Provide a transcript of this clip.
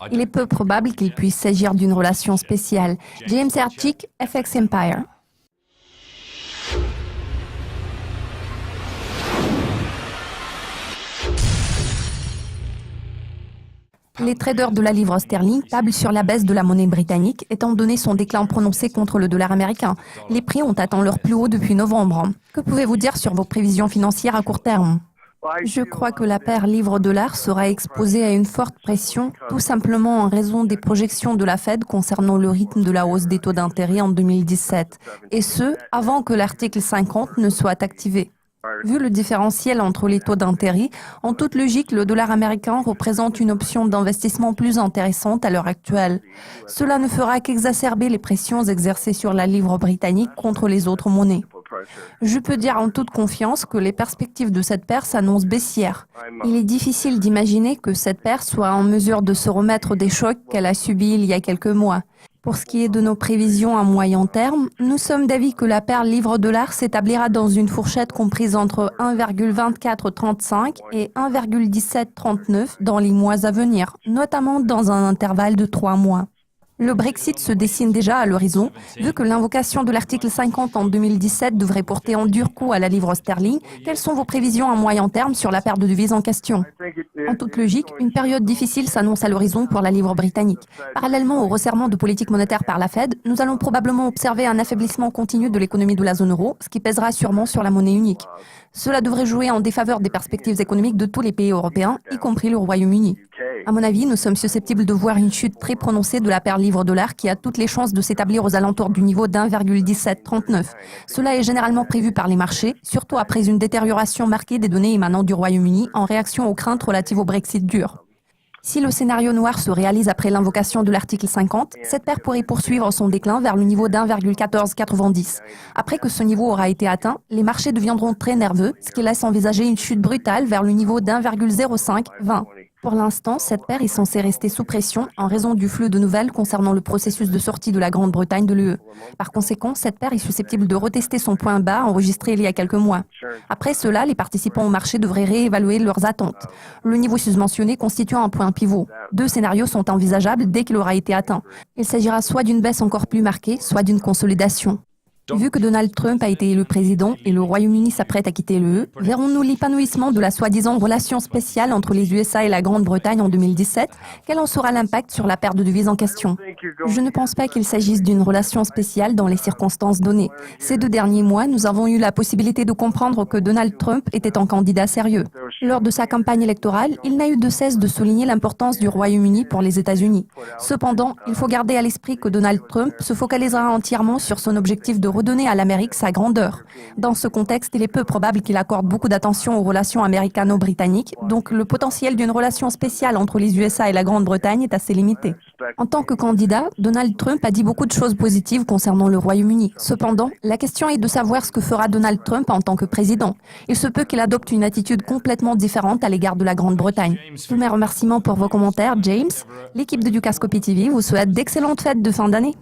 Il est peu probable qu'il puisse s'agir d'une relation spéciale. James Erchick, FX Empire. Les traders de la livre sterling tablent sur la baisse de la monnaie britannique, étant donné son déclin prononcé contre le dollar américain. Les prix ont atteint leur plus haut depuis novembre. Que pouvez-vous dire sur vos prévisions financières à court terme ? Je crois que la paire livre-dollar sera exposée à une forte pression, tout simplement en raison des projections de la Fed concernant le rythme de la hausse des taux d'intérêt en 2017, et ce, avant que l'article 50 ne soit activé. Vu le différentiel entre les taux d'intérêt, en toute logique, le dollar américain représente une option d'investissement plus intéressante à l'heure actuelle. Cela ne fera qu'exacerber les pressions exercées sur la livre britannique contre les autres monnaies. Je peux dire en toute confiance que les perspectives de cette paire s'annoncent baissières. Il est difficile d'imaginer que cette paire soit en mesure de se remettre des chocs qu'elle a subis il y a quelques mois. Pour ce qui est de nos prévisions à moyen terme, nous sommes d'avis que la paire livre-dollar s'établira dans une fourchette comprise entre 1,2435 et 1,1739 dans les mois à venir, notamment dans un intervalle de 3 mois. Le Brexit se dessine déjà à l'horizon, vu que l'invocation de l'article 50 en 2017 devrait porter en dur coup à la livre sterling. Quelles sont vos prévisions à moyen terme sur la paire de devises en question ? En toute logique, une période difficile s'annonce à l'horizon pour la livre britannique. Parallèlement au resserrement de politique monétaire par la Fed, nous allons probablement observer un affaiblissement continu de l'économie de la zone euro, ce qui pèsera sûrement sur la monnaie unique. Cela devrait jouer en défaveur des perspectives économiques de tous les pays européens, y compris le Royaume-Uni. À mon avis, nous sommes susceptibles de voir une chute très prononcée de la paire livre-dollar qui a toutes les chances de s'établir aux alentours du niveau d'1,1739. Cela est généralement prévu par les marchés, surtout après une détérioration marquée des données émanant du Royaume-Uni en réaction aux craintes relatives au Brexit dur. Si le scénario noir se réalise après l'invocation de l'article 50, cette paire pourrait poursuivre son déclin vers le niveau d'1,1490. Après que ce niveau aura été atteint, les marchés deviendront très nerveux, ce qui laisse envisager une chute brutale vers le niveau d'1,0520. Pour l'instant, cette paire est censée rester sous pression en raison du flux de nouvelles concernant le processus de sortie de la Grande-Bretagne de l'UE. Par conséquent, cette paire est susceptible de retester son point bas enregistré il y a quelques mois. Après cela, les participants au marché devraient réévaluer leurs attentes. Le niveau susmentionné constituant un point pivot. 2 scénarios sont envisageables dès qu'il aura été atteint. Il s'agira soit d'une baisse encore plus marquée, soit d'une consolidation. Vu que Donald Trump a été élu président et le Royaume-Uni s'apprête à quitter l'UE, verrons-nous l'épanouissement de la soi-disant relation spéciale entre les USA et la Grande-Bretagne en 2017 ? Quel en sera l'impact sur la paire de devises en question ? Je ne pense pas qu'il s'agisse d'une relation spéciale dans les circonstances données. Ces 2 derniers mois, nous avons eu la possibilité de comprendre que Donald Trump était un candidat sérieux. Lors de sa campagne électorale, il n'a eu de cesse de souligner l'importance du Royaume-Uni pour les États-Unis. Cependant, il faut garder à l'esprit que Donald Trump se focalisera entièrement sur son objectif de redonner à l'Amérique sa grandeur. Dans ce contexte, il est peu probable qu'il accorde beaucoup d'attention aux relations américano-britanniques, donc le potentiel d'une relation spéciale entre les USA et la Grande-Bretagne est assez limité. En tant que candidat, Donald Trump a dit beaucoup de choses positives concernant le Royaume-Uni. Cependant, la question est de savoir ce que fera Donald Trump en tant que président. Il se peut qu'il adopte une attitude complètement différente à l'égard de la Grande-Bretagne. Tous mes remerciements pour vos commentaires, James. L'équipe de Dukascopy TV vous souhaite d'excellentes fêtes de fin d'année.